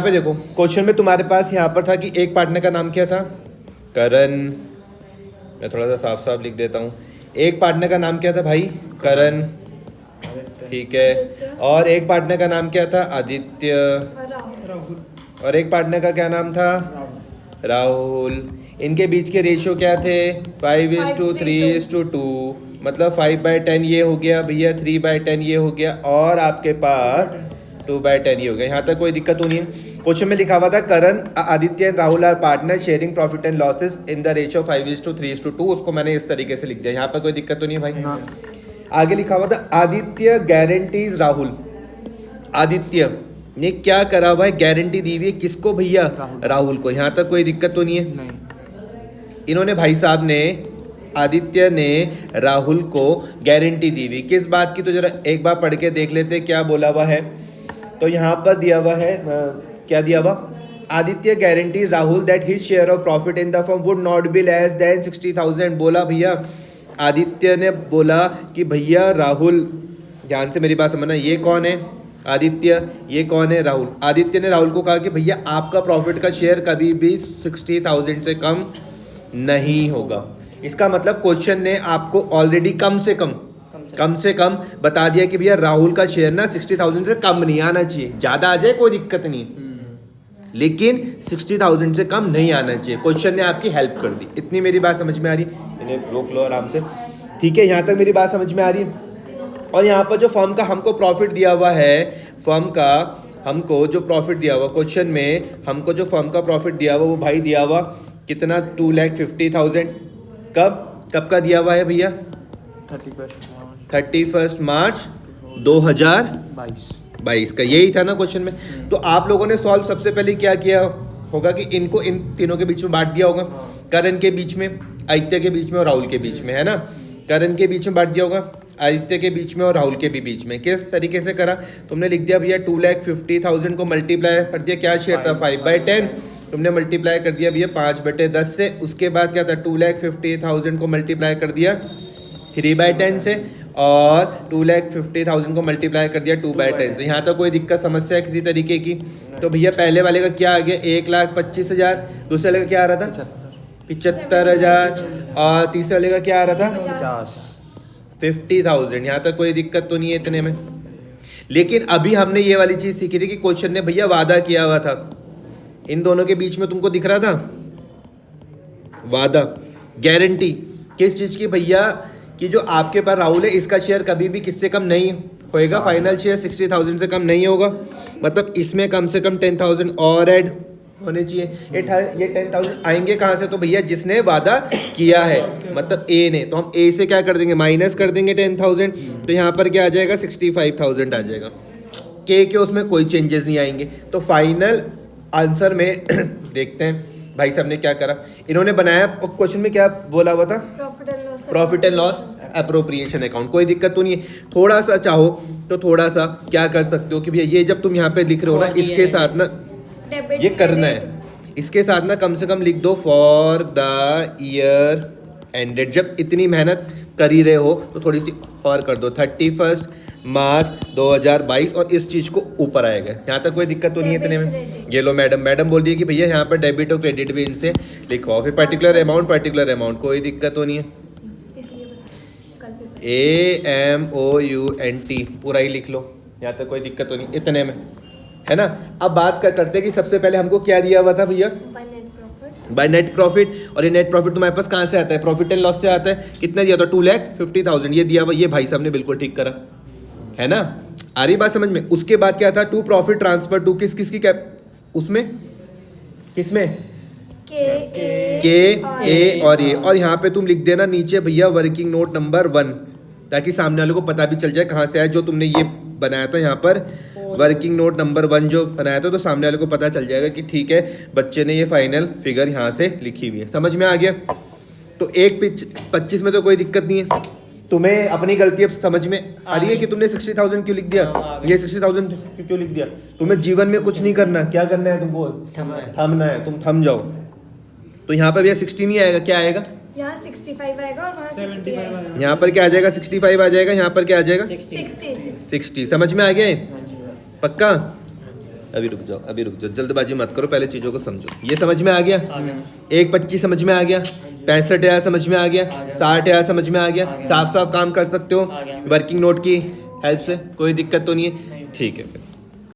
पे देखो क्वेश्चन में तुम्हारे पास यहाँ पर था कि एक पार्टनर का नाम क्या था, करण। मैं थोड़ा सा साफ साफ लिख देता हूँ। एक पार्टनर का नाम क्या था भाई, करण, ठीक है। और एक पार्टनर का नाम क्या था, आदित्य। और एक पार्टनर का क्या नाम था, राहुल। इनके बीच के रेशियो क्या थे, 5:3:2। मतलब 5/10 ये हो गया भैया, 3/10 ये हो गया, और आपके पास 2/10 ये हो गया। यहाँ तक कोई दिक्कत तो नहीं है। क्वेश्चन में लिखा हुआ था Karan, Aditya and Rahul are partner sharing profit and losses in the ratio 5:3:2। उसको मैंने इस तरीके से लिख दिया। यहाँ पर कोई दिक्कत तो नहीं है भाई। आगे लिखा हुआ था आदित्य गारंटीज राहुल। आदित्य ने क्या करा हुआ है, गारंटी दी हुई है किसको भैया, राहुल को। यहाँ तक कोई दिक्कत तो नहीं है। नहीं। इन्होंने भाई साहब ने, आदित्य ने राहुल को गारंटी दी हुई किस बात की, तो जरा एक बार पढ़ के देख लेते क्या बोला हुआ है। तो यहाँ पर दिया हुआ है, क्या दिया हुआ, Aditya guarantee Rahul that his share of profit in the firm would not be less than 60,000। बोला भैया, आदित्य ने बोला कि भैया राहुल, ध्यान से मेरी बात समझना, ये कौन है आदित्य, ये कौन है राहुल। आदित्य ने राहुल को कहा कि भैया आपका प्रॉफिट का शेयर कभी भी 60,000 से कम नहीं होगा। इसका मतलब क्वेश्चन ने आपको ऑलरेडी कम से कम बता दिया कि भैया राहुल का शेयर ना 60,000 से कम नहीं आना चाहिए। ज़्यादा आ जाए कोई दिक्कत नहीं, लेकिन 60,000 से कम नहीं आना चाहिए। क्वेश्चन ने आपकी हेल्प कर दी। इतनी मेरी बात समझ में आ रही है, इन्हें रोक लो आराम से, ठीक है। यहाँ तक मेरी बात समझ में आ रही है। और यहाँ पर जो फर्म का हमको प्रॉफिट दिया हुआ है, फर्म का हमको जो प्रॉफिट दिया हुआ क्वेश्चन में, हमको जो फर्म का प्रॉफिट दिया हुआ वो भाई दिया हुआ कितना, 2,50,000। कब का दिया हुआ है भैया, 31 मार्च 2022 का। यही था ना क्वेश्चन में। तो आप लोगों ने सॉल्व सबसे पहले क्या किया होगा कि इनको इन तीनों के बीच में बांट दिया होगा। करण के बीच में, आदित्य के बीच में और राहुल के बीच में, है ना। करण के बीच में बांट दिया होगा, आदित्य के बीच में और राहुल के भी बीच में। किस तरीके से करा, तुमने लिख दिया भैया 2,50,000 को मल्टीप्लाई कर दिया, क्या शेयर था 5/10, तुमने मल्टीप्लाई कर दिया भैया 5/10 से। उसके बाद क्या था, 2,50,000 को मल्टीप्लाई कर दिया 3/10 से, और 2,50,000 को मल्टीप्लाई कर दिया 2/10 से। यहाँ तो कोई दिक्कत समस्या है किसी तरीके की। तो भैया पहले वाले का क्या आ गया, 1,25,000। दूसरे वाले का क्या आ रहा था, 75,000। और तीसरे वाले का क्या आ रहा था, 50,000। यहाँ तक कोई दिक्कत तो नहीं है इतने में। लेकिन अभी हमने ये वाली चीज सीखी थी कि क्वेश्चन ने भैया वादा किया हुआ था, इन दोनों के बीच में तुमको दिख रहा था वादा, गारंटी किस चीज की भैया, कि जो आपके पास राहुल है इसका शेयर कभी भी किससे कम नहीं होएगा, फाइनल शेयर 60,000 से कम नहीं होगा। मतलब इसमें कम से कम 10,000 और ऐड होने चाहिए। ये 10,000 आएंगे कहाँ से, तो भैया जिसने वादा किया है, मतलब ए ने, तो हम ए से क्या कर देंगे, माइनस कर देंगे 10,000। तो यहाँ पर क्या आ जाएगा, 65,000 आ जाएगा। के उसमें कोई चेंजेस नहीं आएंगे। तो फाइनल आंसर में देखते हैं भाई साहब ने क्या करा। इन्होंने बनाया क्वेश्चन में क्या बोला हुआ था, profit and loss appropriation account. कोई दिक्कत तो नहीं है। थोड़ा सा चाहो तो थोड़ा सा क्या कर सकते हो कि भैया ये जब तुम यहाँ पे लिख रहे हो ना, इसके साथ ना ये करना है, इसके साथ ना कम से कम लिख दो फॉर द ईयर एंडेड। जब इतनी मेहनत कर ही रहे हो तो थोड़ी सी और कर दो, 31 मार्च 2022, और इस चीज को ऊपर आएगा। यहाँ तक कोई दिक्कत तो नहीं है इतने में। ये लो मैडम बोल रही है कि भैया यहाँ पर डेबिट और क्रेडिट भी इनसे लिखवाओ, फिर पर्टिकुलर अमाउंट, कोई दिक्कत तो नहीं है। AMOUNT पूरा ही लिख लो, यहाँ तक कोई दिक्कत तो नहीं इतने में, है ना। अब बात करते हैं कि सबसे पहले हमको क्या दिया हुआ था भैया, बाय नेट प्रॉफिट। और ये नेट प्रॉफिट तुम्हारे पास कहाँ से आता है, प्रॉफिट एंड लॉस से आता है। कितना दिया था, 2,50,000 ये दिया हुआ। ये भाई साहब ने बिल्कुल ठीक करा, है ना। आ रही बात समझ में। उसके बाद क्या था, टू प्रॉफिट ट्रांसफर टू किसकी कैप, उसमें किसमें, के ए और ये। और यहाँ पे तुम लिख देना नीचे भैया वर्किंग नोट नंबर 1, ताकि सामने वालों को पता भी चल जाए कहाँ से आया। जो तुमने ये बनाया था यहाँ पर वर्किंग नोट नंबर 1 जो बनाया था, तो सामने वाले को पता चल जाएगा कि ठीक है बच्चे ने ये फाइनल फिगर यहाँ से लिखी हुई है। समझ में आ गया। तो 1/25 में तो कोई दिक्कत नहीं है। तुम्हें अपनी गलती अब समझ में आ रही है कि तुमने 60,000 क्यों लिख दिया, ये 60,000 क्यों लिख दिया। तुम्हें जीवन में कुछ नहीं करना, क्या करना है तुमको, थमना है। तुम थम जाओ। तो यहाँ पर भैया 60 नहीं आएगा, क्या आएगा, यहाँ 65 आएगा और वहाँ 60 आएगा। यहाँ पर क्या आ जाएगा, 65 आ जाएगा। यहाँ पर क्या आ जाएगा, 60। समझ में आ गया, पक्का। अभी रुक जाओ, जल्दबाजी मत करो, पहले चीज़ों को समझो। ये समझ में आ गया? 1.25 समझ में आ गया, 65,000 समझ में आ गया, 60,000 समझ में आ गया, साफ साफ काम कर सकते हो वर्किंग नोट की हेल्प से, कोई दिक्कत तो नहीं है? ठीक है फिर